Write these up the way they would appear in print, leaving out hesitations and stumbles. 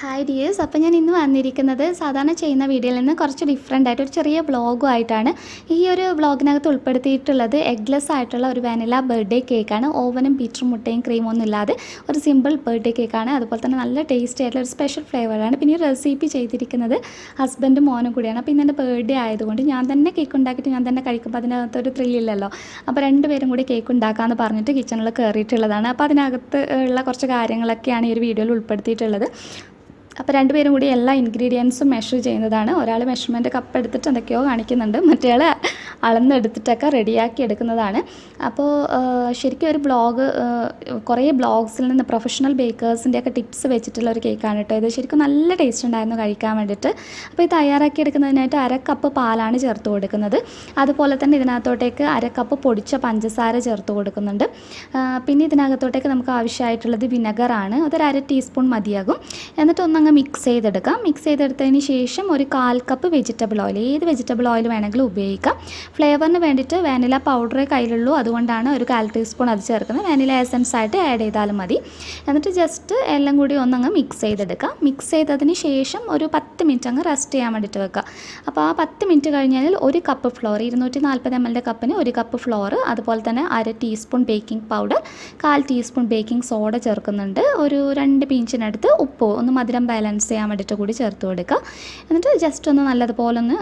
Hi dears. അപ്പോൾ ഞാൻ ഇന്ന് വന്നിരിക്കുന്നത് സാധാരണ ചെയ്യുന്ന വീഡിയോയിൽ നിന്ന് കുറച്ച് ഡിഫറെൻ്റ് ആയിട്ട് ഒരു ചെറിയ വ്ളോഗുമായിട്ടാണ്. ഈ ഒരു വ്ളോഗിനകത്ത് ഉൾപ്പെടുത്തിയിട്ടുള്ളത് എഗ്ലെസ് ആയിട്ടുള്ള ഒരു വാനില ബർത്ത്ഡേ കേക്കാണ്. ഓവനും ബീറ്ററും മുട്ടയും ക്രീമും ഒന്നും ഇല്ലാതെ ഒരു സിമ്പിൾ ബർത്ത്ഡേ കേക്കാണ്. അതുപോലെ തന്നെ നല്ല ടേസ്റ്റി ആയിട്ടുള്ള ഒരു സ്പെഷ്യൽ ഫ്ലേവറാണ്. പിന്നെ ഈ റെസിപ്പി ചെയ്തിരിക്കുന്നത് ഹസ്ബൻഡും മോനും കൂടിയാണ്. അപ്പോൾ ഇന്നെൻ്റെ ബർത്ത്ഡേ ആയതുകൊണ്ട് ഞാൻ തന്നെ കേക്ക് ഉണ്ടാക്കിയിട്ട് ഞാൻ തന്നെ കഴിക്കുമ്പോൾ അതിനകത്തൊരു ത്രില്ലില്ലല്ലോ. അപ്പോൾ രണ്ടുപേരും കൂടി കേക്ക് ഉണ്ടാക്കാമെന്ന് പറഞ്ഞിട്ട് കിച്ചണിൽ കയറിയിട്ടുള്ളതാണ്. അപ്പോൾ അതിനകത്ത് ഉള്ള കുറച്ച് കാര്യങ്ങളൊക്കെയാണ് ഈ ഒരു വീഡിയോയിൽ ഉൾപ്പെടുത്തിയിട്ടുള്ളത്. അപ്പോൾ രണ്ടുപേരും കൂടി എല്ലാ ഇൻഗ്രീഡിയൻസും മെഷർ ചെയ്യുന്നതാണ്. ഒരാൾ മെഷർമെൻറ്റ് കപ്പ് എടുത്തിട്ട് എന്തൊക്കെയോ കാണിക്കുന്നുണ്ട്, മറ്റേയാൾ അളന്നെടുത്തിട്ടൊക്കെ റെഡിയാക്കി എടുക്കുന്നതാണ്. അപ്പോൾ ശരിക്കും ഒരു ബ്ലോഗ്, കുറേ ബ്ലോഗ്സിൽ നിന്ന് പ്രൊഫഷണൽ ബേക്കേഴ്സിൻ്റെയൊക്കെ ടിപ്സ് വെച്ചിട്ടുള്ള ഒരു കേക്കാണ് കേട്ടോ. ഇത് ശരിക്കും നല്ല ടേസ്റ്റ് ഉണ്ടായിരുന്നു കഴിക്കാൻ വേണ്ടിയിട്ട്. അപ്പോൾ ഇത് തയ്യാറാക്കി എടുക്കുന്നതിനായിട്ട് 1/2 കപ്പ് പാലാണ് ചേർത്ത് കൊടുക്കുന്നത്. അതുപോലെ തന്നെ ഇതിനകത്തോട്ടേക്ക് 1/2 കപ്പ് പൊടിച്ച പഞ്ചസാര ചേർത്ത് കൊടുക്കുന്നുണ്ട്. പിന്നെ ഇതിനകത്തോട്ടേക്ക് നമുക്ക് ആവശ്യമായിട്ടുള്ളത് വിനെഗറാണ്. അതൊരു 1/2 ടീസ്പൂൺ മതിയാകും. എന്നിട്ട് ഒന്നങ്ങ് മിക്സ് ചെയ്തെടുക്കാം. മിക്സ് ചെയ്തെടുത്തതിന് ശേഷം ഒരു 1/4 കപ്പ് വെജിറ്റബിൾ ഓയിൽ, ഏത് വെജിറ്റബിൾ ഓയിൽ വേണമെങ്കിലും ഉപയോഗിക്കാം. ഫ്ലേവറിന് വേണ്ടിയിട്ട് വാനില പൗഡറേ കയ്യിലുള്ളൂ, അതുകൊണ്ടാണ് ഒരു 1/4 ടീസ്പൂൺ അത് ചേർക്കുന്നത്. വാനില എസൻസ് ആയിട്ട് ആഡ് ചെയ്താലും മതി. എന്നിട്ട് ജസ്റ്റ് എല്ലാം കൂടി ഒന്നങ്ങ് മിക്സ് ചെയ്തെടുക്കാം. മിക്സ് ചെയ്തതിന് ശേഷം ഒരു 10 മിനിറ്റ് അങ്ങ് റെസ്റ്റ് ചെയ്യാൻ വേണ്ടിയിട്ട് വെക്കുക. അപ്പോൾ ആ 10 മിനിറ്റ് കഴിഞ്ഞാൽ 1 കപ്പ് ഫ്ലോർ, 240 ml കപ്പിന് 1 കപ്പ് ഫ്ലോർ, അതുപോലെ തന്നെ 1/2 teaspoon baking powder, 1/4 teaspoon baking soda ചേർക്കുന്നുണ്ട്. ഒരു 2 പിഞ്ചിനടുത്ത് ഉപ്പ്, ഒന്ന് മധുരം ബാലൻസ് ചെയ്യാൻ വേണ്ടിയിട്ട് കൂടി ചേർത്ത് കൊടുക്കുക. എന്നിട്ട് ജസ്റ്റ് ഒന്ന് നല്ലതുപോലെ ഒന്ന്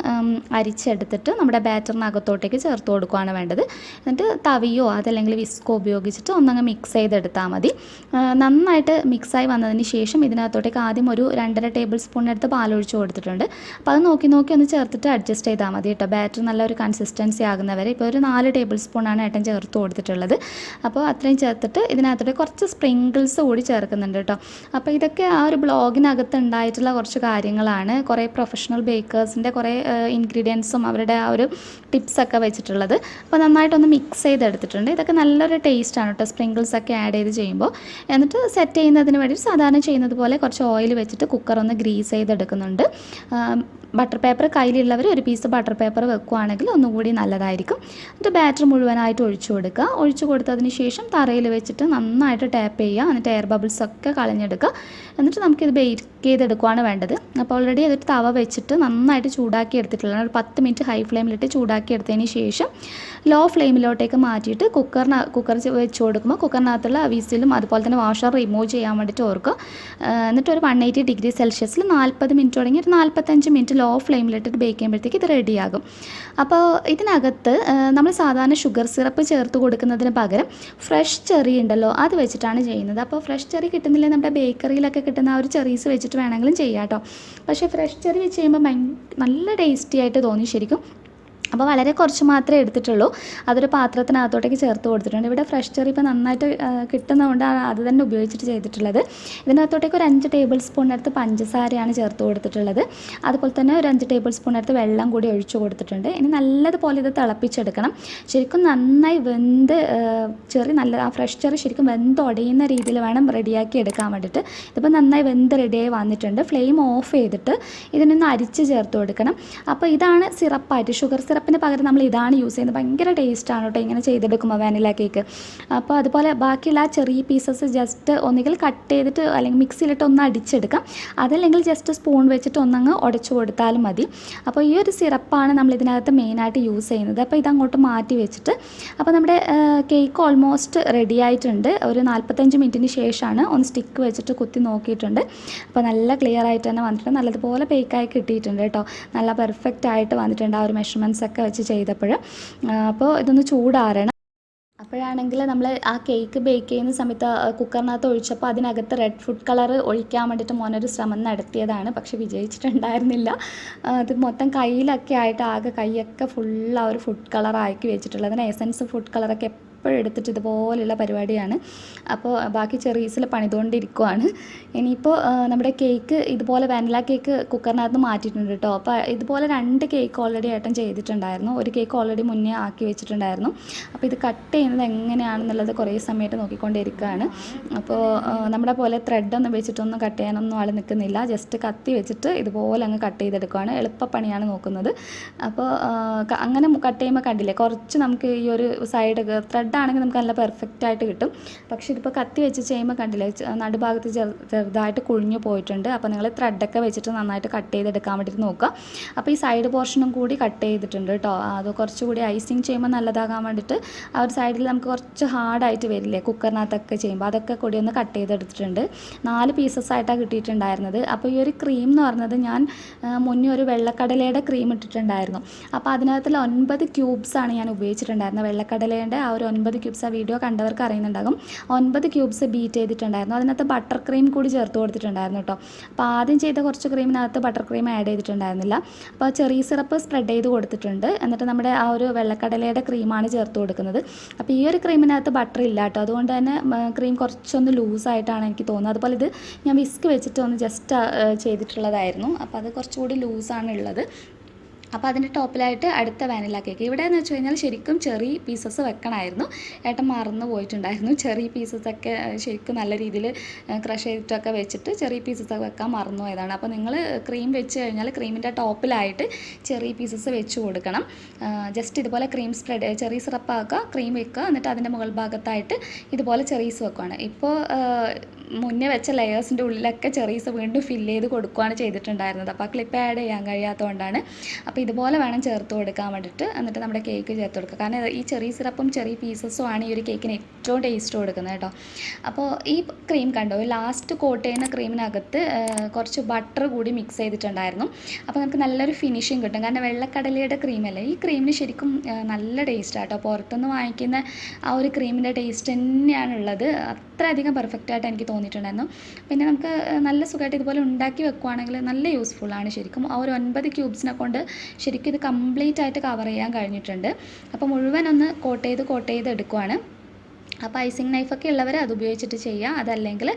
അരിച്ചെടുത്തിട്ട് നമ്മുടെ ബാറ്ററിനകത്തോട്ടേക്ക് ചേർത്ത് കൊടുക്കുകയാണ് വേണ്ടത്. എന്നിട്ട് തവിയോ അതല്ലെങ്കിൽ വിസ്കോ ഉപയോഗിച്ചിട്ട് ഒന്നങ്ങ് മിക്സ് ചെയ്തെടുത്താൽ മതി. നന്നായിട്ട് മിക്സായി വന്നതിന് ശേഷം ഇതിനകത്തോട്ടേക്ക് ആദ്യം ഒരു 2.5 ടേബിൾ സ്പൂണിനടുത്ത് പാലൊഴിച്ച് കൊടുത്തിട്ടുണ്ട്. അപ്പോൾ അത് നോക്കി ഒന്ന് ചേർത്തിട്ട് അഡ്ജസ്റ്റ് ചെയ്താൽ മതി കേട്ടോ. ബാറ്റർ നല്ലൊരു കൺസിസ്റ്റൻസി ആകുന്നവരെ. ഇപ്പോൾ ഒരു 4 ടേബിൾ സ്പൂണാണ് ഏട്ടൻ ചേർത്ത് കൊടുത്തിട്ടുള്ളത്. അപ്പോൾ അത്രയും ചേർത്തിട്ട് ഇതിനകത്തോട്ട് കുറച്ച് സ്പ്രിങ്കിൾസ് കൂടി ചേർക്കുന്നുണ്ട് കേട്ടോ. അപ്പോൾ ഇതൊക്കെ ആ ഒരു ബ്ലോഗിനകത്ത് ഉണ്ടായിട്ടുള്ള കുറച്ച് കാര്യങ്ങളാണ്. കുറേ പ്രൊഫഷണൽ ബേക്കേഴ്സിൻ്റെ കുറേ ഇൻഗ്രീഡിയൻസും അവരുടെ ആ ഒരു ടിപ്സൊക്കെ വെച്ചിട്ടുള്ളത്. അപ്പോൾ നന്നായിട്ടൊന്ന് മിക്സ് ചെയ്തെടുത്തിട്ടുണ്ട്. ഇതൊക്കെ നല്ലൊരു ടേസ്റ്റാണ് കേട്ടോ, സ്പ്രിങ്കിൾസൊക്കെ ആഡ് ചെയ്ത് ചെയ്യുമ്പോൾ. എന്നിട്ട് സെറ്റ് ചെയ്യുന്നതിന് വേണ്ടി സാധാരണ ചെയ്യുന്നത് പോലെ കുറച്ച് ഓയിൽ വെച്ചിട്ട് കുക്കർ ഒന്ന് ഗ്രീസ് ചെയ്തെടുക്കുന്നുണ്ട്. ബട്ടർ പേപ്പർ കയ്യിലുള്ളവർ ഒരു പീസ് ബട്ടർ പേപ്പർ വെക്കുകയാണെങ്കിൽ ഒന്നുകൂടി നല്ലതായിരിക്കും. എന്നിട്ട് ബാറ്റർ മുഴുവനായിട്ട് ഒഴിച്ചു കൊടുക്കുക. ഒഴിച്ചു കൊടുത്തതിന് ശേഷം തറയിൽ വെച്ചിട്ട് നന്നായിട്ട് ടാപ്പ് ചെയ്യുക. എന്നിട്ട് എയർ ബബിൾസ് ഒക്കെ കളഞ്ഞെടുക്കുക. എന്നിട്ട് നമുക്കിത് ബേക്ക് ചെയ്തെടുക്കുകയാണ് വേണ്ടത്. അപ്പോൾ ഓൾറെഡി അതൊരു തവ വെച്ചിട്ട് നന്നായിട്ട് ചൂടാക്കി എടുത്തിട്ടുള്ളതാണ്. ഒരു 10 മിനിറ്റ് ഹൈ ഫ്ലെയിമിലിട്ട് ചൂടാക്കി എടുത്തതിന് ശേഷം ലോ ഫ്ലെയിമിലോട്ടേക്ക് മാറ്റിയിട്ട് കുക്കർ വെച്ച് കൊടുക്കുമ്പോൾ കുക്കറിനകത്തുള്ള വിസിലും അതുപോലെ തന്നെ വാഷർ റിമൂവ് ചെയ്യാൻ വേണ്ടിയിട്ട് ഓർക്കുക. എന്നിട്ട് ഒരു 180 ഡിഗ്രി സെൽഷ്യസിൽ 40 മിനിറ്റ് തുടങ്ങി ഒരു 45 മിനിറ്റ് ലോ ഫ്ലെയിമിലിട്ടിട്ട് ബേക്ക് ചെയ്യുമ്പോഴത്തേക്ക് ഇത് റെഡിയാകും. അപ്പോൾ ഇതിനകത്ത് നമ്മൾ സാധാരണ ഷുഗർ സിറപ്പ് ചേർത്ത് കൊടുക്കുന്നതിന് പകരം ഫ്രഷ് ചെറി ഉണ്ടല്ലോ, അത് വെച്ചിട്ടാണ് ചെയ്യുന്നത്. അപ്പോൾ ഫ്രഷ് ചെറി കിട്ടുന്നില്ല, നമ്മുടെ ബേക്കറിയിലൊക്കെ കിട്ടുന്ന ആ ഒരു ചെറീസ് വെച്ചിട്ട് വേണമെങ്കിലും ചെയ്യാം കേട്ടോ. പക്ഷേ ഫ്രഷ് ചെറി വെച്ച് ചെയ്യുമ്പോൾ നല്ല ടേസ്റ്റി ആയിട്ട് തോന്നി ശരിക്കും. അപ്പോൾ വളരെ കുറച്ച് മാത്രമേ എടുത്തിട്ടുള്ളൂ. അതൊരു പാത്രത്തിനകത്തോട്ടേക്ക് ചേർത്ത് കൊടുത്തിട്ടുണ്ട്. ഇവിടെ ഫ്രഷ് ചെറി ഇപ്പോൾ നന്നായിട്ട് കിട്ടുന്നതുകൊണ്ട് അത് തന്നെ ഉപയോഗിച്ചിട്ട് ചെയ്തിട്ടുള്ളത്. ഇതിനകത്തോട്ടേക്ക് ഒരു 5 ടേബിൾ സ്പൂണിനടുത്ത് പഞ്ചസാരയാണ് ചേർത്ത് കൊടുത്തിട്ടുള്ളത്. അതുപോലെ തന്നെ ഒരു 5 ടേബിൾ സ്പൂണിനടുത്ത് വെള്ളം കൂടി ഒഴിച്ചു കൊടുത്തിട്ടുണ്ട്. ഇനി നല്ലതുപോലെ ഇത് തിളപ്പിച്ചെടുക്കണം. ശരിക്കും നന്നായി വെന്ത് ആ ഫ്രഷ് ചെറി ശരിക്കും വെന്തൊടയുന്ന രീതിയിൽ വേണം റെഡിയാക്കി എടുക്കാൻ വേണ്ടിയിട്ട്. ഇതിപ്പോൾ നന്നായി വെന്ത് റെഡിയായി വന്നിട്ടുണ്ട്. ഫ്ലെയിം ഓഫ് ചെയ്തിട്ട് ഇതിനൊന്ന് അരിച്ച് ചേർത്ത് കൊടുക്കണം. അപ്പോൾ ഇതാണ് സിറപ്പായിട്ട്, ഷുഗർ സിറപ്പിന് പകരം നമ്മൾ ഇതാണ് യൂസ് ചെയ്യുന്നത്. ഭയങ്കര ടേസ്റ്റാണ് കേട്ടോ ഇങ്ങനെ ചെയ്തെടുക്കുമ്പോൾ വാനില കേക്ക്. അപ്പോൾ അതുപോലെ ബാക്കിയുള്ള ആ ചെറിയ പീസസ് ജസ്റ്റ് ഒന്നുകിൽ കട്ട് ചെയ്തിട്ട് അല്ലെങ്കിൽ മിക്സിയിലിട്ട് ഒന്ന് അടിച്ചെടുക്കാം. അതല്ലെങ്കിൽ ജസ്റ്റ് സ്പൂൺ വെച്ചിട്ട് ഒന്നങ്ങ് ഉടച്ചു കൊടുത്താലും മതി. അപ്പോൾ ഈ ഒരു സിറപ്പാണ് നമ്മൾ ഇതിനകത്ത് മെയിനായിട്ട് യൂസ് ചെയ്യുന്നത്. അപ്പോൾ ഇതങ്ങോട്ട് മാറ്റി വെച്ചിട്ട് അപ്പോൾ നമ്മുടെ കേക്ക് ഓൾമോസ്റ്റ് റെഡി ആയിട്ടുണ്ട്. ഒരു 45 മിനിറ്റിന് ശേഷമാണ് ഒന്ന് സ്റ്റിക്ക് വെച്ചിട്ട് കുത്തി നോക്കിയിട്ടുണ്ട്. അപ്പോൾ നല്ല ക്ലിയർ ആയിട്ട് തന്നെ വന്നിട്ടുണ്ട്. നല്ലതുപോലെ ബേക്കായി കിട്ടിയിട്ടുണ്ട് കേട്ടോ. നല്ല പെർഫെക്റ്റ് ആയിട്ട് വന്നിട്ടുണ്ട് ആ ഒരു മെഷർമെൻറ്റ്സ് ഒക്കെ വെച്ച് ചെയ്തപ്പോൾ. അപ്പോൾ ഇതൊന്ന് ചൂടാറണം. അപ്പോഴാണെങ്കിൽ നമ്മൾ ആ കേക്ക് ബേക്ക് ചെയ്യുന്ന സമയത്ത് കുക്കറിനകത്ത് ഒഴിച്ചപ്പോൾ അതിനകത്ത് റെഡ് ഫുഡ് കളർ ഒഴിക്കാൻ വേണ്ടിയിട്ട് മോനൊരു ശ്രമം നടത്തിയതാണ്. പക്ഷെ വിജയിച്ചിട്ടുണ്ടായിരുന്നില്ല. അത് മൊത്തം കയ്യിലൊക്കെ ആയിട്ട് ആകെ കൈയൊക്കെ ഫുൾ ആ ഒരു ഫുഡ് കളറാക്കി വെച്ചിട്ടുള്ളത്. അതിന് എസൻസ് ഫുഡ് കളറൊക്കെ എടുത്തിട്ട് ഇതുപോലെയുള്ള പരിപാടിയാണ്. അപ്പോൾ ബാക്കി ചെറീസിൽ പണിതുകൊണ്ടിരിക്കുവാണ്. ഇനിയിപ്പോൾ നമ്മുടെ കേക്ക് ഇതുപോലെ വാനില കേക്ക് കുക്കറിനകത്ത് മാറ്റിയിട്ടുണ്ട് കേട്ടോ. അപ്പോൾ ഇതുപോലെ 2 കേക്ക് ഓൾറെഡി ഏട്ടൻ ചെയ്തിട്ടുണ്ടായിരുന്നു. ഒരു കേക്ക് ഓൾറെഡി മുന്നേ ആക്കി വെച്ചിട്ടുണ്ടായിരുന്നു. അപ്പോൾ ഇത് കട്ട് ചെയ്യുന്നത് എങ്ങനെയാണെന്നുള്ളത് കുറേ സമയമായിട്ട് നോക്കിക്കൊണ്ടിരിക്കുകയാണ്. അപ്പോൾ നമ്മുടെ പോലെ ത്രെഡൊന്നും വെച്ചിട്ടൊന്നും കട്ട് ചെയ്യാനൊന്നും ആൾ നിൽക്കുന്നില്ല. ജസ്റ്റ് കത്തി വെച്ചിട്ട് ഇതുപോലെ അങ്ങ് കട്ട് ചെയ്തെടുക്കുകയാണ്. എളുപ്പപ്പണിയാണ് നോക്കുന്നത്. അപ്പോൾ അങ്ങനെ കട്ട് ചെയ്യുമ്പോൾ കണ്ടില്ലേ, കുറച്ച് നമുക്ക് ഈ ഒരു സൈഡ് ത്രെഡ് വുഡാണെങ്കിൽ നമുക്ക് നല്ല പെർഫെക്റ്റ് ആയിട്ട് കിട്ടും. പക്ഷേ ഇതിപ്പോൾ കത്തി വെച്ച് ചെയ്യുമ്പോൾ കണ്ടില്ലേ നടുഭാഗത്ത് ചെറുതായിട്ട് കുഴിഞ്ഞു പോയിട്ടുണ്ട്. അപ്പോൾ നിങ്ങൾ ത്രെഡൊക്കെ വെച്ചിട്ട് നന്നായിട്ട് കട്ട് ചെയ്തെടുക്കാൻ വേണ്ടിയിട്ട് നോക്കുക. അപ്പോൾ ഈ സൈഡ് പോർഷനും കൂടി കട്ട് ചെയ്തിട്ടുണ്ട് കേട്ടോ. അത് കുറച്ചുകൂടി ഐസിങ് ചെയ്യുമ്പോൾ നല്ലതാകാൻ വേണ്ടിയിട്ട് ആ ഒരു സൈഡിൽ നമുക്ക് കുറച്ച് ഹാർഡായിട്ട് വരില്ലേ കുക്കറിനകത്തൊക്കെ ചെയ്യുമ്പോൾ, അതൊക്കെ കൂടി ഒന്ന് കട്ട് ചെയ്തെടുത്തിട്ടുണ്ട്. 4 പീസസ് ആയിട്ടാണ് കിട്ടിയിട്ടുണ്ടായിരുന്നത്. അപ്പോൾ ഈ ഒരു ക്രീം എന്ന് പറഞ്ഞത് ഞാൻ മുന്നേ ഒരു വെള്ളക്കടലയുടെ ക്രീം ഇട്ടിട്ടുണ്ടായിരുന്നു. അപ്പോൾ അതിനകത്തുള്ള 9 ക്യൂബ്സാണ് ഞാൻ ഉപയോഗിച്ചിട്ടുണ്ടായിരുന്നത്. വെള്ളക്കടലേൻ്റെ ആ ഒരു 9 ക്യൂബ്സ് ആ വീഡിയോ കണ്ടവർക്ക് അറിയുന്നുണ്ടാകും. 9 ക്യൂബ്സ് ബീറ്റ് ചെയ്തിട്ടുണ്ടായിരുന്നു. അതിനകത്ത് ബട്ടർ ക്രീം കൂടി ചേർത്ത് കൊടുത്തിട്ടുണ്ടായിരുന്നു കേട്ടോ. അപ്പോൾ ആദ്യം ചെയ്ത കുറച്ച് ക്രീമിനകത്ത് ബട്ടർ ക്രീം ആഡ് ചെയ്തിട്ടുണ്ടായിരുന്നില്ല. അപ്പോൾ ചെറിയ സിറപ്പ് സ്പ്രെഡ് ചെയ്ത് കൊടുത്തിട്ടുണ്ട്. എന്നിട്ട് നമ്മുടെ ആ ഒരു വെള്ളക്കടലയുടെ ക്രീമാണ് ചേർത്ത് കൊടുക്കുന്നത്. അപ്പോൾ ഈ ഒരു ക്രീമിനകത്ത് ബട്ടർ ഇല്ല കേട്ടോ. അതുകൊണ്ട് തന്നെ ക്രീം കുറച്ചൊന്ന് ലൂസായിട്ടാണ് എനിക്ക് തോന്നുന്നത്. അതുപോലെ ഇത് ഞാൻ വിസ്ക് വെച്ചിട്ട് ഒന്ന് ജസ്റ്റ് ചെയ്തിട്ടുള്ളതായിരുന്നു. അപ്പോൾ അത് കുറച്ചുകൂടി ലൂസാണ് ഉള്ളത്. അപ്പോൾ അതിൻ്റെ ടോപ്പിലായിട്ട് അടുത്ത വാനില കേക്ക്. ഇവിടെ എന്ന് വെച്ച് കഴിഞ്ഞാൽ ശരിക്കും ചെറിയ പീസസ് വെക്കണമായിരുന്നു. ഏട്ടൻ മറന്നു പോയിട്ടുണ്ടായിരുന്നു. ചെറിയ പീസസൊക്കെ ശരിക്കും നല്ല രീതിയിൽ ക്രഷ് ചെയ്തിട്ടൊക്കെ വെച്ചിട്ട് ചെറിയ പീസസൊക്കെ വെക്കാൻ മറന്നു പോയതാണ്. അപ്പോൾ നിങ്ങൾ ക്രീം വെച്ച് കഴിഞ്ഞാൽ ക്രീമിൻ്റെ ടോപ്പിലായിട്ട് ചെറിയ പീസസ് വെച്ച് കൊടുക്കണം. ജസ്റ്റ് ഇതുപോലെ ക്രീം സ്പ്രെഡ് ചെറിയ സിറപ്പാക്കുക, ക്രീം വെക്കുക, എന്നിട്ട് അതിൻ്റെ മുകൾ ഭാഗത്തായിട്ട് ഇതുപോലെ ചെറീസ് വെക്കുകയാണ്. ഇപ്പോൾ മുന്നേ വെച്ച ലെയേഴ്സിൻ്റെ ഉള്ളിലൊക്കെ ചെറീസ് വീണ്ടും ഫില്ല് ചെയ്ത് കൊടുക്കുകയാണ് ചെയ്തിട്ടുണ്ടായിരുന്നത്. അപ്പോൾ ആ ക്ലിപ്പ് ആഡ് ചെയ്യാൻ കഴിയാത്തതുകൊണ്ടാണ്. അപ്പോൾ ഇതുപോലെ വേണം ചേർത്ത് കൊടുക്കാൻ വേണ്ടിയിട്ട്. എന്നിട്ട് നമ്മുടെ കേക്ക് ചേർത്ത് കൊടുക്കുക. കാരണം ഈ ചെറിയ സിറപ്പും ചെറിയ പീസസും ആണ് ഈ ഒരു കേക്കിന് ഏറ്റവും ടേസ്റ്റ് കൊടുക്കുന്നത് കേട്ടോ. അപ്പോൾ ഈ ക്രീം കണ്ടോ, ലാസ്റ്റ് കോട്ട് ചെയ്യുന്ന ക്രീമിനകത്ത് കുറച്ച് ബട്ടർ കൂടി മിക്സ് ചെയ്തിട്ടുണ്ടായിരുന്നു. അപ്പോൾ നമുക്ക് നല്ലൊരു ഫിനിഷിങ് കിട്ടും. കാരണം വെള്ളക്കടലയുടെ ക്രീമല്ലേ, ഈ ക്രീമിന് ശരിക്കും നല്ല ടേസ്റ്റ് ആട്ടോ. പുറത്തുനിന്ന് വാങ്ങിക്കുന്ന ആ ഒരു ക്രീമിൻ്റെ ടേസ്റ്റ് തന്നെയാണുള്ളത്. അത്രയധികം പെർഫെക്റ്റായിട്ട് എനിക്ക് തോന്നിയിട്ടുണ്ടായിരുന്നു. പിന്നെ നമുക്ക് നല്ല സുഖമായിട്ട് ഇതുപോലെ ഉണ്ടാക്കി വെക്കുവാണെങ്കിൽ നല്ല യൂസ്ഫുള്ളാണ് ശരിക്കും. ആ ഒരു 9 ക്യൂബ്സിനെ കൊണ്ട് ശരിക്കും ഇത് കംപ്ലീറ്റ് ആയിട്ട് കവർ ചെയ്യാൻ കഴിഞ്ഞിട്ടുണ്ട്. അപ്പോൾ മുഴുവൻ ഒന്ന് കോട്ട് ചെയ്ത് എടുക്കുവാണ്. അപ്പോൾ ഐസിങ് നൈഫൊക്കെ ഉള്ളവർ അത് ഉപയോഗിച്ചിട്ട് ചെയ്യുക. അതല്ലെങ്കിൽ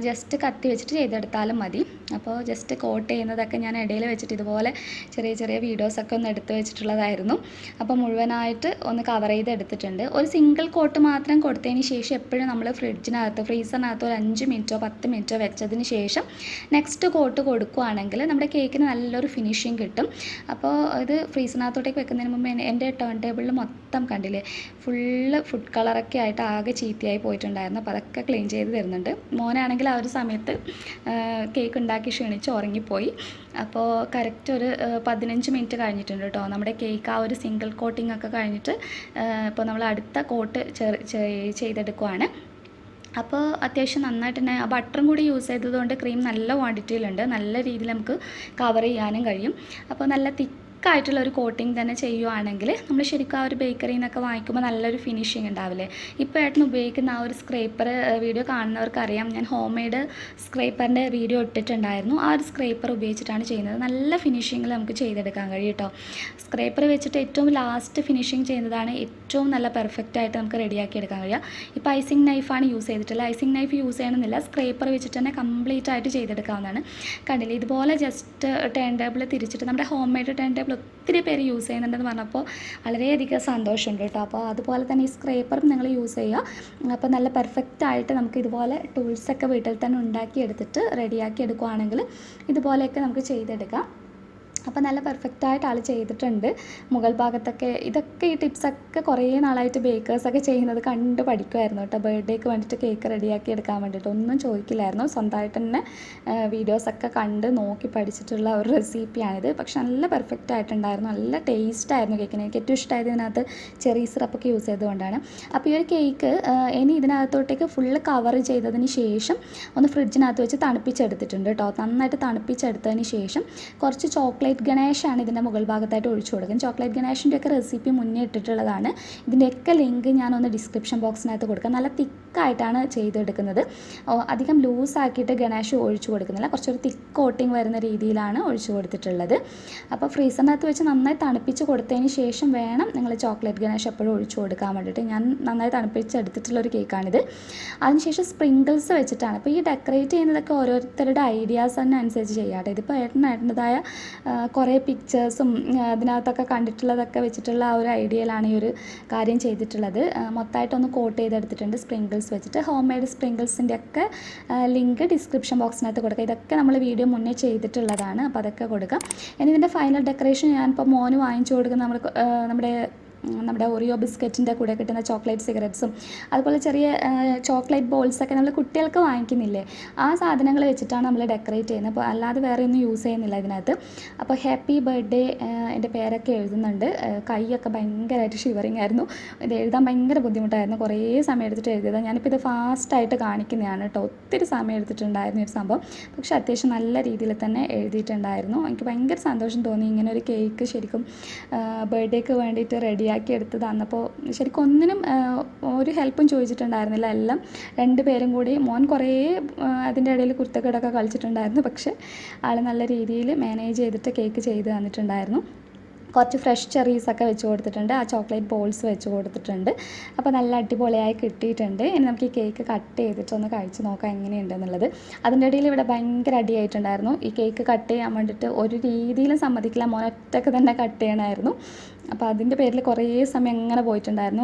ജസ്റ്റ് കത്തി വെച്ചിട്ട് ചെയ്തെടുത്താലും മതി. അപ്പോൾ ജസ്റ്റ് കോട്ട് ചെയ്യുന്നതൊക്കെ ഞാൻ ഇടയിൽ വെച്ചിട്ട് ഇതുപോലെ ചെറിയ ചെറിയ വീഡിയോസൊക്കെ ഒന്ന് എടുത്ത് വെച്ചിട്ടുള്ളതായിരുന്നു. അപ്പോൾ മുഴുവനായിട്ട് ഒന്ന് കവർ ചെയ്ത് എടുത്തിട്ടുണ്ട്. ഒരു സിംഗിൾ കോട്ട് മാത്രം കൊടുത്തതിന് ശേഷം എപ്പോഴും നമ്മൾ ഫ്രീസറിനകത്ത് ഒരു 5 മിനിറ്റോ 10 മിനിറ്റോ വെച്ചതിന് ശേഷം നെക്സ്റ്റ് കോട്ട് കൊടുക്കുകയാണെങ്കിൽ നമ്മുടെ കേക്കിന് നല്ലൊരു ഫിനിഷിങ് കിട്ടും. അപ്പോൾ ഇത് ഫ്രീസറിനകത്തോട്ടേക്ക് വെക്കുന്നതിന് മുമ്പ് എൻ്റെ ടേൺ ടേബിളിൽ മൊത്തം കണ്ടില്ലേ ഫുള്ള് ഫുഡ് കളറൊക്കെ ആയിട്ട് ആകെ ചീത്തയായി പോയിട്ടുണ്ടായിരുന്നു. അപ്പോൾ അതൊക്കെ ക്ലീൻ ചെയ്ത് തരുന്നുണ്ട്. മോനാണെങ്കിൽ ആ ഒരു സമയത്ത് കേക്ക് ഉണ്ടാക്കി ക്ഷീണിച്ച് ഉറങ്ങിപ്പോയി. അപ്പോൾ കറക്റ്റ് ഒരു 15 മിനിറ്റ് കഴിഞ്ഞിട്ടുണ്ട് കേട്ടോ നമ്മുടെ കേക്ക് ആ ഒരു സിംഗിൾ കോട്ടിംഗ് ഒക്കെ കഴിഞ്ഞിട്ട്. ഇപ്പോൾ നമ്മൾ അടുത്ത കോട്ട് ചെയ്തെടുക്കുവാണ്. അപ്പോൾ അത്യാവശ്യം നന്നായിട്ട് തന്നെ ആ ബട്ടറും കൂടി യൂസ് ചെയ്തതുകൊണ്ട് ക്രീം നല്ല ക്വാണ്ടിറ്റിയിലുണ്ട്. നല്ല രീതിയിൽ നമുക്ക് കവർ ചെയ്യാനും കഴിയും. അപ്പോൾ നല്ല ആയിട്ടുള്ള ഒരു കോട്ടിങ് തന്നെ ചെയ്യുവാണെങ്കിൽ നമ്മൾ ശരിക്കും ആ ഒരു ബേക്കറിയിൽ നിന്നൊക്കെ വാങ്ങിക്കുമ്പോൾ നല്ലൊരു ഫിനിഷിങ് ഉണ്ടാവില്ലേ. ഇപ്പോൾ ഏട്ടൻ ഉപയോഗിക്കുന്ന ആ ഒരു സ്ക്രേപ്പർ വീഡിയോ കാണുന്നവർക്ക് അറിയാം. ഞാൻ ഹോം മെയ്ഡ് സ്ക്രേപ്പറിൻ്റെ വീഡിയോ ഇട്ടിട്ടുണ്ടായിരുന്നു. ആ ഒരു സ്ക്രേപ്പർ ഉപയോഗിച്ചിട്ടാണ് ചെയ്യുന്നത്. നല്ല ഫിനിഷിങ്ങിൽ നമുക്ക് ചെയ്തെടുക്കാൻ കഴിയും കേട്ടോ. സ്ക്രേപ്പർ വെച്ചിട്ട് ഏറ്റവും ലാസ്റ്റ് ഫിനിഷിങ് ചെയ്യുന്നതാണ് ഏറ്റവും നല്ല പെർഫെക്റ്റ് ആയിട്ട് നമുക്ക് റെഡിയാക്കി എടുക്കാൻ കഴിയുക. ഇപ്പോൾ ഐസിങ് നൈഫാണ് യൂസ് ചെയ്തിട്ടുള്ളത്. ഐസിങ് നൈഫ് യൂസ് ചെയ്യണമെന്നില്ല, സ്ക്രേപ്പർ വെച്ചിട്ട് തന്നെ കംപ്ലീറ്റ് ആയിട്ട് ചെയ്തെടുക്കാവുന്നതാണ്. കണ്ടില്ലേ ഇതുപോലെ ജസ്റ്റ് ടേൺ ടേബിൾ തിരിച്ചിട്ട് നമ്മുടെ ഹോം മെയ്ഡ് ടേൺ ടേബിൾ ഒത്തിരി പേര് യൂസ് ചെയ്യുന്നുണ്ടെന്ന് പറഞ്ഞപ്പോൾ വളരെയധികം സന്തോഷമുണ്ട് കേട്ടോ. അപ്പോൾ അതുപോലെ തന്നെ ഈ സ്ക്രേപ്പറും നിങ്ങൾ യൂസ് ചെയ്യുക. അപ്പോൾ നല്ല പെർഫെക്റ്റ് ആയിട്ട് നമുക്ക് ഇതുപോലെ ടൂൾസൊക്കെ വീട്ടിൽ തന്നെ ഉണ്ടാക്കി എടുത്തിട്ട് റെഡിയാക്കി എടുക്കുകയാണെങ്കിൽ ഇതുപോലെയൊക്കെ നമുക്ക് ചെയ്തെടുക്കാം. അപ്പോൾ നല്ല പെർഫെക്റ്റായിട്ട് ആൾ ചെയ്തിട്ടുണ്ട്. മുകൾ ഭാഗത്തൊക്കെ ഇതൊക്കെ ഈ ടിപ്സൊക്കെ കുറേ നാളായിട്ട് ബേക്കേഴ്സൊക്കെ ചെയ്യുന്നത് കണ്ട് പഠിക്കുമായിരുന്നു കേട്ടോ. ബർത്ത്ഡേക്ക് വേണ്ടിയിട്ട് കേക്ക് റെഡിയാക്കി എടുക്കാൻ വേണ്ടിയിട്ട് ഒന്നും ചോദിക്കില്ലായിരുന്നു. സ്വന്തമായിട്ട് തന്നെ വീഡിയോസൊക്കെ കണ്ട് നോക്കി പഠിച്ചിട്ടുള്ള ഒരു റെസിപ്പിയാണിത്. പക്ഷെ നല്ല പെർഫെക്റ്റ് ആയിട്ടുണ്ടായിരുന്നു. നല്ല ടേസ്റ്റായിരുന്നു കേക്കിന്. എനിക്ക് ഏറ്റവും ഇഷ്ടമായത് ഇതിനകത്ത് ചെറിയ സിറപ്പൊക്കെ യൂസ് ചെയ്തുകൊണ്ടാണ്. അപ്പോൾ ഈ ഒരു കേക്ക് ഇനി ഇതിനകത്തോട്ടേക്ക് ഫുള്ള് കവർ ചെയ്തതിന് ശേഷം ഒന്ന് ഫ്രിഡ്ജിനകത്ത് വെച്ച് തണുപ്പിച്ചെടുത്തിട്ടുണ്ട് കേട്ടോ. നന്നായിട്ട് തണുപ്പിച്ചെടുത്തതിന് ശേഷം കുറച്ച് ചോക്ലേറ്റ് ഗണേഷാണ് ഇതിൻ്റെ മുകൾ ഭാഗത്തായിട്ട് ഒഴിച്ചു കൊടുക്കും. ചോക്ലേറ്റ് ഗണേഷിൻ്റെയൊക്കെ റെസിപ്പി മുന്നേ ഇട്ടിട്ടുള്ളതാണ്. ഇതിൻ്റെയൊക്കെ ലിങ്ക് ഞാനൊന്ന് ഡിസ്ക്രിപ്ഷൻ ബോക്സിനകത്ത് കൊടുക്കാം. നല്ല തിക്കായിട്ടാണ് ചെയ്തെടുക്കുന്നത്. അധികം ലൂസാക്കിയിട്ട് ഗണേഷ് ഒഴിച്ചു കൊടുക്കുന്നില്ല. കുറച്ചൊരു തിക്ക് കോട്ടിങ് വരുന്ന രീതിയിലാണ് ഒഴിച്ചു കൊടുത്തിട്ടുള്ളത്. അപ്പോൾ ഫ്രീസറിനകത്ത് വെച്ച് നന്നായി തണുപ്പിച്ച് കൊടുത്തതിന് ശേഷം വേണം നിങ്ങൾ ചോക്ലേറ്റ് ഗണേഷ് എപ്പോഴും ഒഴിച്ചു കൊടുക്കാൻ വേണ്ടിയിട്ട്. ഞാൻ നന്നായി തണുപ്പിച്ചെടുത്തിട്ടുള്ളൊരു കേക്കാണിത്. അതിനുശേഷം സ്പ്രിങ്കിൾസ് വെച്ചിട്ടാണ്. അപ്പോൾ ഈ ഡെക്കറേറ്റ് ചെയ്യുന്നതൊക്കെ ഓരോരുത്തരുടെ ഐഡിയാസ് തന്നെ അനുസരിച്ച് ചെയ്യാട്ടെ. ഇതിപ്പോൾ ഏട്ടനായിട്ടുടേതായ കുറേ പിക്ചേഴ്സും അതിനകത്തൊക്കെ കണ്ടിട്ടുള്ളതൊക്കെ വെച്ചിട്ടുള്ള ആ ഒരു ഐഡിയയിലാണ് ഈ ഒരു കാര്യം ചെയ്തിട്ടുള്ളത്. മൊത്തമായിട്ടൊന്ന് കോട്ട് ചെയ്തെടുത്തിട്ടുണ്ട് സ്പ്രിങ്കിൾസ് വെച്ചിട്ട്. ഹോം മെയ്ഡ് സ്പ്രിങ്കിൾസിൻ്റെ ഒക്കെ ലിങ്ക് ഡിസ്ക്രിപ്ഷൻ ബോക്സിനകത്ത് കൊടുക്കുക. ഇതൊക്കെ നമ്മൾ വീഡിയോ മുന്നേ ചെയ്തിട്ടുള്ളതാണ്. അപ്പോൾ അതൊക്കെ കൊടുക്കാം. ഇനി ഇതിൻ്റെ ഫൈനൽ ഡെക്കറേഷൻ ഞാനിപ്പോൾ മോന് വാങ്ങിച്ചു കൊടുക്കുന്ന നമ്മുടെ നമ്മുടെ ഓറിയോ ബിസ്ക്കറ്റിൻ്റെ കൂടെ കിട്ടുന്ന ചോക്ലേറ്റ് സിഗരറ്റ്സും അതുപോലെ ചെറിയ ചോക്ലേറ്റ് ബോൾസൊക്കെ നമ്മൾ കുട്ടികൾക്ക് വാങ്ങിക്കുന്നില്ലേ, ആ സാധനങ്ങൾ വെച്ചിട്ടാണ് നമ്മൾ ഡെക്കറേറ്റ് ചെയ്യുന്നത്. അപ്പോൾ അല്ലാതെ വേറെ ഒന്നും യൂസ് ചെയ്യുന്നില്ല ഇതിനകത്ത്. അപ്പോൾ ഹാപ്പി ബർത്ത്ഡേ എൻ്റെ പേരൊക്കെ എഴുതുന്നുണ്ട്. കൈയൊക്കെ ഭയങ്കരമായിട്ട് ഷിവറിങ് ആയിരുന്നു. ഇത് എഴുതാൻ ഭയങ്കര ബുദ്ധിമുട്ടായിരുന്നു. കുറേ സമയം എടുത്തിട്ട് എഴുതിയതാണ്. ഞാനിപ്പോൾ ഇത് ഫാസ്റ്റായിട്ട് കാണിക്കുന്നതാണ് കേട്ടോ. ഒത്തിരി സമയം എടുത്തിട്ടുണ്ടായിരുന്നു ഈ ഒരു സംഭവം. പക്ഷേ അത്യാവശ്യം നല്ല രീതിയിൽ തന്നെ എഴുതിയിട്ടുണ്ടായിരുന്നു. എനിക്ക് ഭയങ്കര സന്തോഷം തോന്നി. ഇങ്ങനെ ഒരു കേക്ക് ശരിക്കും ബർത്ത്ഡേക്ക് വേണ്ടിയിട്ട് റെഡിയാക്കി എടുത്ത് തന്നപ്പോൾ ശരിക്കും ഒന്നിനും ഒരു ഹെൽപ്പും ചോദിച്ചിട്ടുണ്ടായിരുന്നില്ല. എല്ലാം 2 പേരും കൂടി. മോൻ കുറേ അതിൻ്റെ ഇടയിൽ കുരുത്തക്കേടൊക്കെ കളിച്ചിട്ടുണ്ടായിരുന്നു. പക്ഷേ ആൾ നല്ല രീതിയിൽ മാനേജ് ചെയ്തിട്ട് കേക്ക് ചെയ്ത് തന്നിട്ടുണ്ടായിരുന്നു. കുറച്ച് ഫ്രഷ് ചെറീസൊക്കെ വെച്ച് കൊടുത്തിട്ടുണ്ട്. ആ ചോക്ലേറ്റ് ബോൾസ് വെച്ച് കൊടുത്തിട്ടുണ്ട്. അപ്പോൾ നല്ല അടിപൊളിയായി കിട്ടിയിട്ടുണ്ട്. ഇനി നമുക്ക് ഈ കേക്ക് കട്ട് ചെയ്തിട്ട് ഒന്ന് കഴിച്ച് നോക്കാം എങ്ങനെയുണ്ടെന്നുള്ളത്. അതിൻ്റെ ഇടയിൽ ഇവിടെ ഭയങ്കര അടിയായിട്ടുണ്ടായിരുന്നു. ഈ കേക്ക് കട്ട് ചെയ്യാൻ വേണ്ടിയിട്ട് ഒരു രീതിയിലും സമ്മതിക്കില്ല. മോനൊറ്റക്ക് തന്നെ കട്ട് ചെയ്യണമായിരുന്നു. അപ്പോൾ അതിൻ്റെ പേരിൽ കുറേ സമയം അങ്ങനെ പോയിട്ടുണ്ടായിരുന്നു.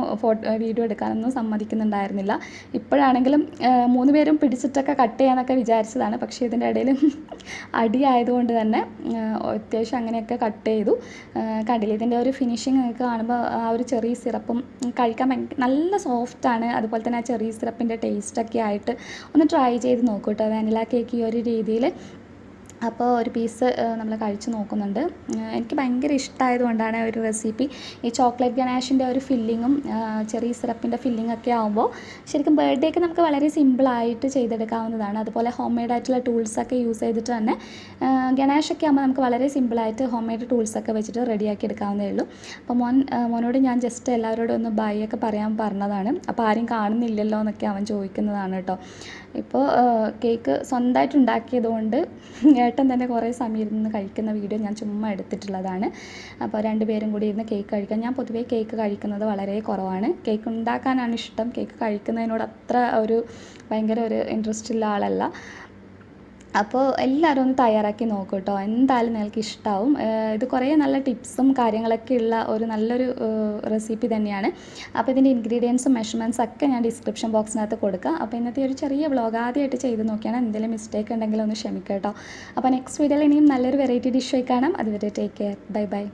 വീഡിയോ എടുക്കാനൊന്നും സമ്മതിക്കുന്നുണ്ടായിരുന്നില്ല. ഇപ്പോഴാണെങ്കിലും 3 പേരും പിടിച്ചിട്ടൊക്കെ കട്ട് ചെയ്യാനൊക്കെ വിചാരിച്ചതാണ്. പക്ഷേ ഇതിൻ്റെ ഇടയിൽ അടിയായതുകൊണ്ട് തന്നെ അത്യാവശ്യം അങ്ങനെയൊക്കെ കട്ട് ചെയ്തു. കണ്ടില്ലേ, ഇതിൻ്റെ ഒരു ഫിനിഷിങ് നിങ്ങൾക്ക് കാണുമ്പോൾ ആ ഒരു ചെറിയ സിറപ്പും കഴിക്കാൻ നല്ല സോഫ്റ്റാണ്. അതുപോലെ തന്നെ ആ ചെറിയ സിറപ്പിൻ്റെ ടേസ്റ്റൊക്കെ ആയിട്ട് ഒന്ന് ട്രൈ ചെയ്ത് നോക്കൂ കേട്ടോ. വാനില കേക്ക് ഈ ഒരു രീതിയിൽ. അപ്പോൾ ഒരു പീസ് നമ്മൾ കഴിച്ച് നോക്കുന്നുണ്ട്. എനിക്ക് ഭയങ്കര ഇഷ്ടമായതുകൊണ്ടാണ് ഒരു റെസിപ്പി. ഈ ചോക്ലേറ്റ് ഗനാഷിൻ്റെ ഒരു ഫില്ലിങ്ങും ചെറിയ സിറപ്പിൻ്റെ ഫില്ലിങ്ങൊക്കെ ആകുമ്പോൾ ശരിക്കും ബർത്ത്ഡേക്ക് നമുക്ക് വളരെ സിമ്പിളായിട്ട് ചെയ്തെടുക്കാവുന്നതാണ്. അതുപോലെ ഹോം മെയ്ഡ് ആയിട്ടുള്ള ടൂൾസൊക്കെ യൂസ് ചെയ്തിട്ട് തന്നെ ഗനാഷൊക്കെ ആകുമ്പോൾ നമുക്ക് വളരെ സിമ്പിളായിട്ട് ഹോം മെയ്ഡ് ടൂൾസൊക്കെ വെച്ചിട്ട് റെഡിയാക്കി എടുക്കാവുന്നതേ ഉള്ളൂ. അപ്പോൾ മോനോട് ഞാൻ ജസ്റ്റ് എല്ലാവരോടും ഒന്ന് ബൈ ഒക്കെ പറയാൻ പറഞ്ഞതാണ്. അപ്പോൾ ആരും കാണുന്നില്ലല്ലോ എന്നൊക്കെ അവൻ ചോദിക്കുന്നതാണ് കേട്ടോ. ഇപ്പോൾ കേക്ക് സ്വന്തമായിട്ട് ഉണ്ടാക്കിയതുകൊണ്ട് ഏട്ടൻ തന്നെ കുറേ സമയം ഇരുന്ന് കഴിക്കുന്ന വീഡിയോ ഞാൻ ചുമ്മാ എടുത്തിട്ടുള്ളതാണ്. അപ്പോൾ 2 പേരും കൂടി ഇരുന്ന് കേക്ക് കഴിക്കാൻ. ഞാൻ പൊതുവേ കേക്ക് കഴിക്കുന്നത് വളരെ കുറവാണ്. കേക്ക് ഉണ്ടാക്കാനാണ് ഇഷ്ടം. കേക്ക് കഴിക്കുന്നതിനോട് അത്ര ഭയങ്കര ഒരു ഇൻട്രസ്റ്റ് ഉള്ള ആളല്ല. അപ്പോൾ എല്ലാവരും ഒന്ന് തയ്യാറാക്കി നോക്കൂ കേട്ടോ. എന്തായാലും നിങ്ങൾക്ക് ഇഷ്ടമാവും. ഇത് കുറേ നല്ല ടിപ്സും കാര്യങ്ങളൊക്കെ ഉള്ള ഒരു നല്ലൊരു റെസിപ്പി തന്നെയാണ്. അപ്പോൾ ഇതിൻ്റെ ഇൻഗ്രീഡിയൻസും മെഷർമെൻറ്റ്സ് ഒക്കെ ഞാൻ ഡിസ്ക്രിപ്ഷൻ ബോക്സിനകത്ത് കൊടുക്കാം. അപ്പോൾ ഇന്നത്തെ ഒരു ചെറിയ വ്ളോഗ് ആദ്യമായിട്ട് ചെയ്ത് നോക്കിയാണ്. എന്തെങ്കിലും മിസ്റ്റേക്ക് ഉണ്ടെങ്കിൽ ഒന്ന് ക്ഷമിക്കുക കേട്ടോ. അപ്പോൾ നെക്സ്റ്റ് വീഡിയോയിൽ ഇനിയും നല്ലൊരു വെറൈറ്റി ഡിഷ് ആയി കാണാം. അതുവരെ ടേക്ക് കെയർ. Bye bye.